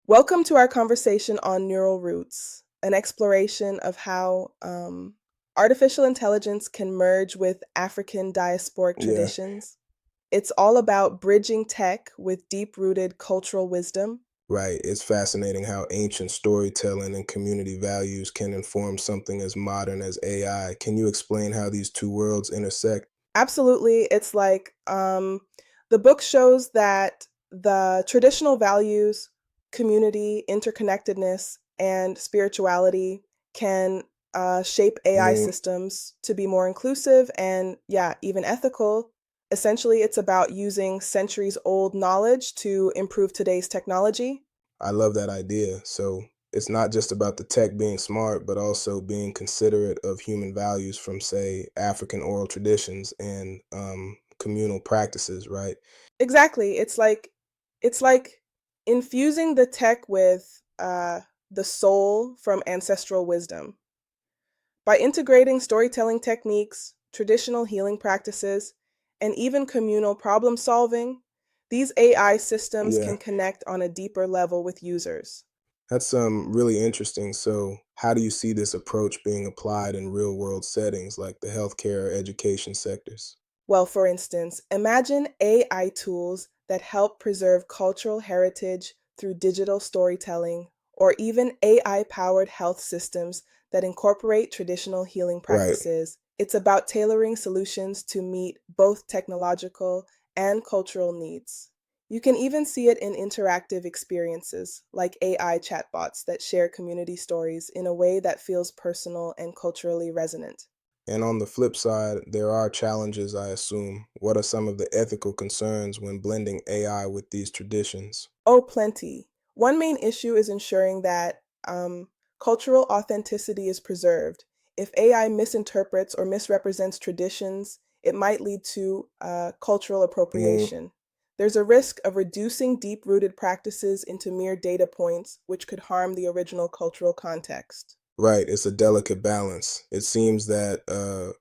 Welcome to our conversation on neural roots, an exploration of how artificial intelligence can merge with African diasporic Yeah, traditions. It's all about bridging tech with deep rooted cultural wisdom. right. It's fascinating how ancient storytelling and community values can inform something as modern as AI. Can you explain how these two worlds intersect? Absolutely, it's like the book shows that the traditional values, community, interconnectedness, and spirituality can shape I AI mean, systems to be more inclusive and, yeah, even ethical. Essentially, it's about using centuries old knowledge to improve today's technology. I love that idea. So it's not just about the tech being smart, but also being considerate of human values from, say, African oral traditions and communal practices, right? Exactly. It's like infusing the tech with the soul from ancestral wisdom. By integrating storytelling techniques, traditional healing practices, and even communal problem solving, these AI systems Yeah, can connect on a deeper level with users. that's really interesting. So, how do you see this approach being applied in real world settings like the healthcare or education sectors? Well, for instance, imagine AI tools that help preserve cultural heritage through digital storytelling, or even AI powered health systems that incorporate traditional healing Right. practices. It's about tailoring solutions to meet both technological and cultural needs. You can even see it in interactive experiences like AI chatbots that share community stories in a way that feels personal and culturally resonant. And on the flip side, there are challenges, I assume. What are some of the ethical concerns when blending AI with these traditions? Oh, plenty. One main issue is ensuring that cultural authenticity is preserved. If AI misinterprets or misrepresents traditions, it might lead to cultural I mean, appropriation. There's a risk of reducing deep rooted practices into mere data points, which could harm the original cultural context. right, it's a delicate balance. It seems that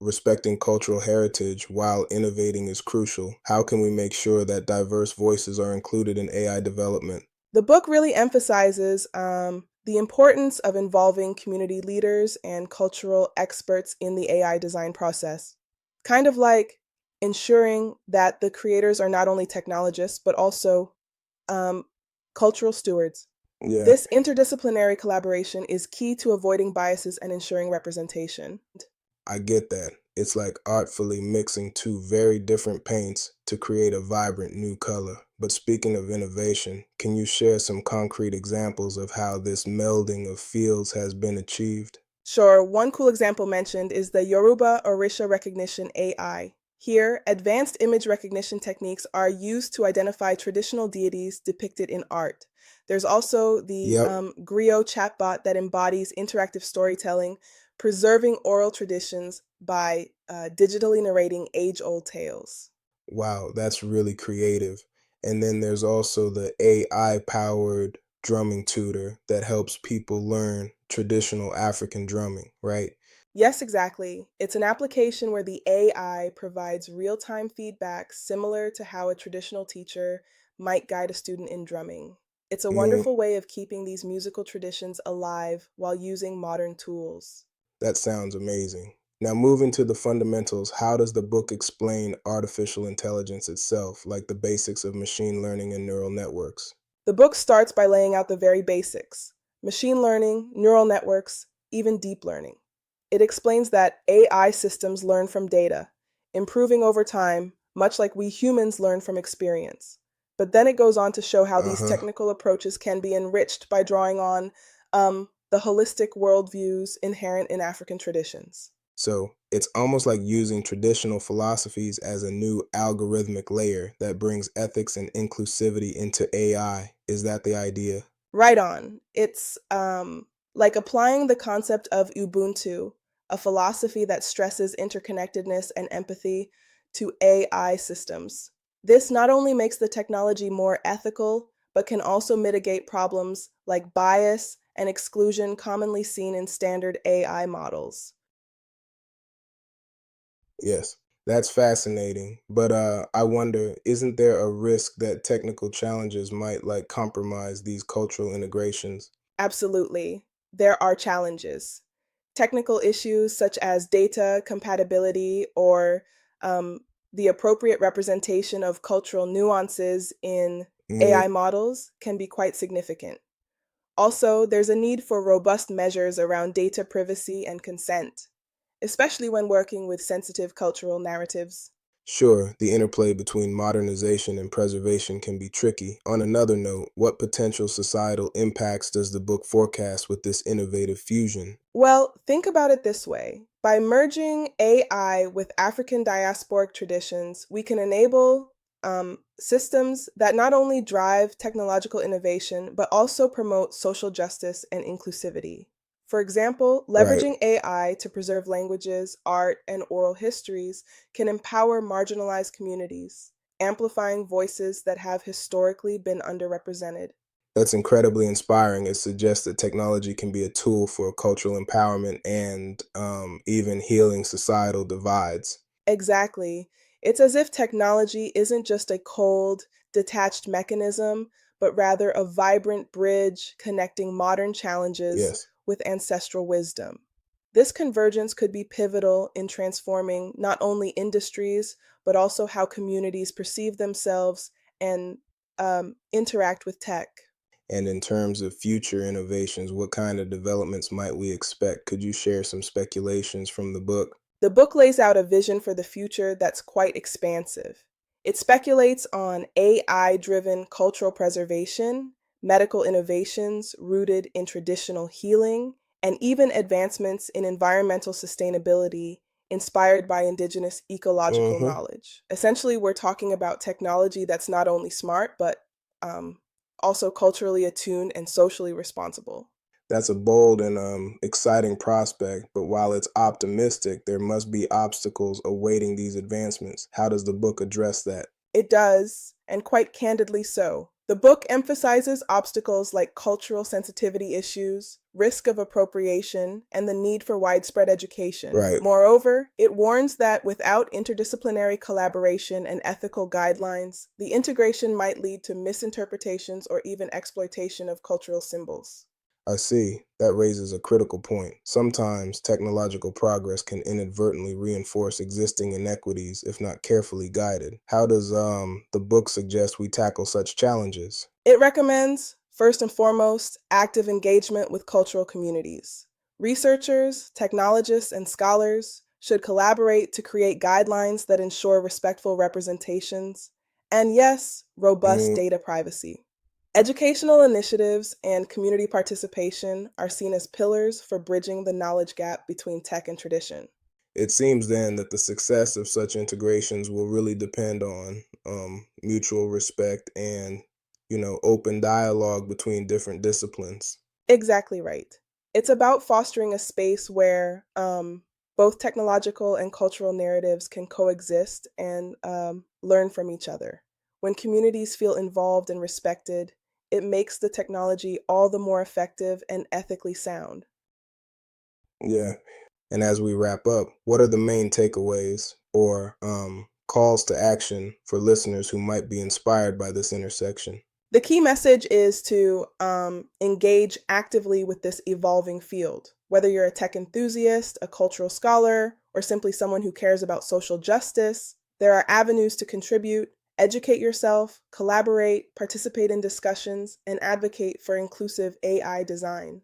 respecting cultural heritage while innovating is crucial. How can we make sure that diverse voices are included in AI development? The book really emphasizes the importance of involving community leaders and cultural experts in the AI design process, kind of like ensuring that the creators are not only technologists, but also um, cultural stewards. Yeah. This interdisciplinary collaboration is key to avoiding biases and ensuring representation. I get that. It's like artfully mixing two very different paints to create a vibrant new color. But speaking of innovation, can you share some concrete examples of how this melding of fields has been achieved? Sure, one cool example mentioned is the Yoruba Orisha recognition AI. Here, advanced image recognition techniques are used to identify traditional deities depicted in art. There's also the Yep. Griot chatbot that embodies interactive storytelling, preserving oral traditions by digitally narrating age old tales. Wow, that's really creative. And then there's also the AI powered drumming tutor that helps people learn traditional African drumming, right? Yes, exactly. It's an application where the AI provides real time feedback similar to how a traditional teacher might guide a student in drumming. It's a I mean, wonderful way of keeping these musical traditions alive while using modern tools. that sounds amazing. Now, moving to the fundamentals, how does the book explain artificial intelligence itself, like the basics of machine learning and neural networks? The book starts by laying out the very basics: machine learning, neural networks, even deep learning. It explains that AI systems learn from data, improving over time, much like we humans learn from experience. But then it goes on to show how Uh these huh. technical approaches can be enriched by drawing on the holistic worldviews inherent in African traditions. So it's almost like using traditional philosophies as a new algorithmic layer that brings ethics and inclusivity into AI. Is that the idea? Right on. It's like applying the concept of Ubuntu, a philosophy that stresses interconnectedness and empathy, to AI systems. This not only makes the technology more ethical, but can also mitigate problems like bias and exclusion commonly seen in standard AI models. Yes. That's fascinating. But I wonder, isn't there a risk that technical challenges might like compromise these cultural integrations? Absolutely. There are challenges. Technical issues such as data compatibility or um, the appropriate representation of cultural nuances in AI Mm, models can be quite significant. Also, there's a need for robust measures around data privacy and consent, especially when working with sensitive cultural narratives. sure, the interplay between modernization and preservation can be tricky. On another note, what potential societal impacts does the book forecast with this innovative fusion? Well, think about it this way. By merging AI with African diasporic traditions, we can enable systems that not only drive technological innovation, but also promote social justice and inclusivity. For example, Right. leveraging AI to preserve languages, art, and oral histories can empower marginalized communities, amplifying voices that have historically been underrepresented. That's incredibly inspiring. It suggests that technology can be a tool for cultural empowerment and even healing societal divides. Exactly. It's as if technology isn't just a cold, detached mechanism, but rather a vibrant bridge connecting modern challenges Yes. with ancestral wisdom. This convergence could be pivotal in transforming not only industries, but also how communities perceive themselves and interact with tech. And in terms of future innovations, what kind of developments might we expect? Could you share some speculations from the book? The book lays out a vision for the future that's quite expansive. It speculates on AI driven cultural preservation, medical innovations rooted in traditional healing, and even advancements in environmental sustainability inspired by indigenous ecological Hmm. knowledge. Essentially, we're talking about technology that's not only smart, but um, also culturally attuned and socially responsible. That's a bold and exciting prospect, but while it's optimistic, there must be obstacles awaiting these advancements. How does the book address that? It does, and quite candidly so. The book emphasizes obstacles like cultural sensitivity issues, risk of appropriation, and the need for widespread education. Right. Moreover, it warns that without interdisciplinary collaboration and ethical guidelines, the integration might lead to misinterpretations or even exploitation of cultural symbols. I see. That raises a critical point. Sometimes technological progress can inadvertently reinforce existing inequities if not carefully guided. How does the book suggest we tackle such challenges? It recommends, first and foremost, active engagement with cultural communities. Researchers, technologists, and scholars should collaborate to create guidelines that ensure respectful representations and, yes, robust Mm, data privacy. Educational initiatives and community participation are seen as pillars for bridging the knowledge gap between tech and tradition. it seems then that the success of such integrations will really depend on mutual respect and, open dialogue between different disciplines. Exactly right. It's about fostering a space where both technological and cultural narratives can coexist and learn from each other. When communities feel involved and respected, it makes the technology all the more effective and ethically sound. Yeah. And as we wrap up, what are the main takeaways or calls to action for listeners who might be inspired by this intersection? The key message is to engage actively with this evolving field. Whether you're a tech enthusiast, a cultural scholar, or simply someone who cares about social justice, there are avenues to contribute, educate yourself, collaborate, participate in discussions, and advocate for inclusive AI design.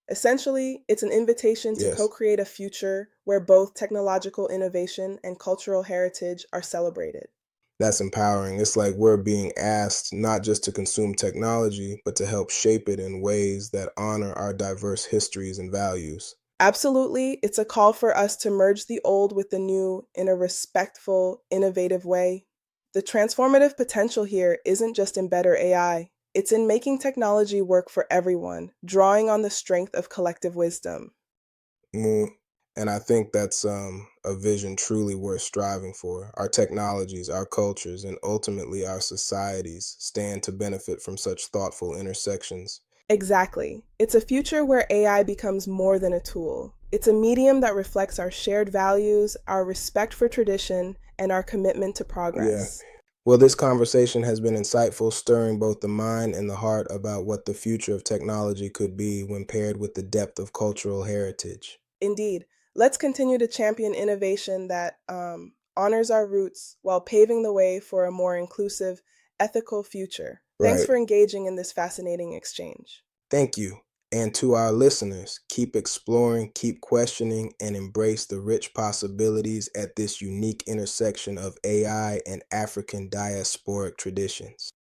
Essentially, it's an invitation to co Yes. create a future where both technological innovation and cultural heritage are celebrated. That's empowering. It's like we're being asked not just to consume technology, but to help shape it in ways that honor our diverse histories and values. Absolutely, it's a call for us to merge the old with the new in a respectful, innovative way. The transformative potential here isn't just in better AI, it's in making technology work for everyone, drawing on the strength of collective wisdom. Mm, and I think that's a vision truly worth striving for. Our technologies, our cultures, and ultimately our societies stand to benefit from such thoughtful intersections. Exactly. It's a future where AI becomes more than a tool. It's a medium that reflects our shared values, our respect for tradition, and our commitment to Yeah. progress. Well, this conversation has been insightful, stirring both the mind and the heart about what the future of technology could be when paired with the depth of cultural heritage. Indeed, let's continue to champion innovation that honors our roots while paving the way for a more inclusive, ethical future. Thanks Right. for engaging in this fascinating exchange. Thank you. And to our listeners, keep exploring, keep questioning, and embrace the rich possibilities at this unique intersection of AI and African diasporic traditions.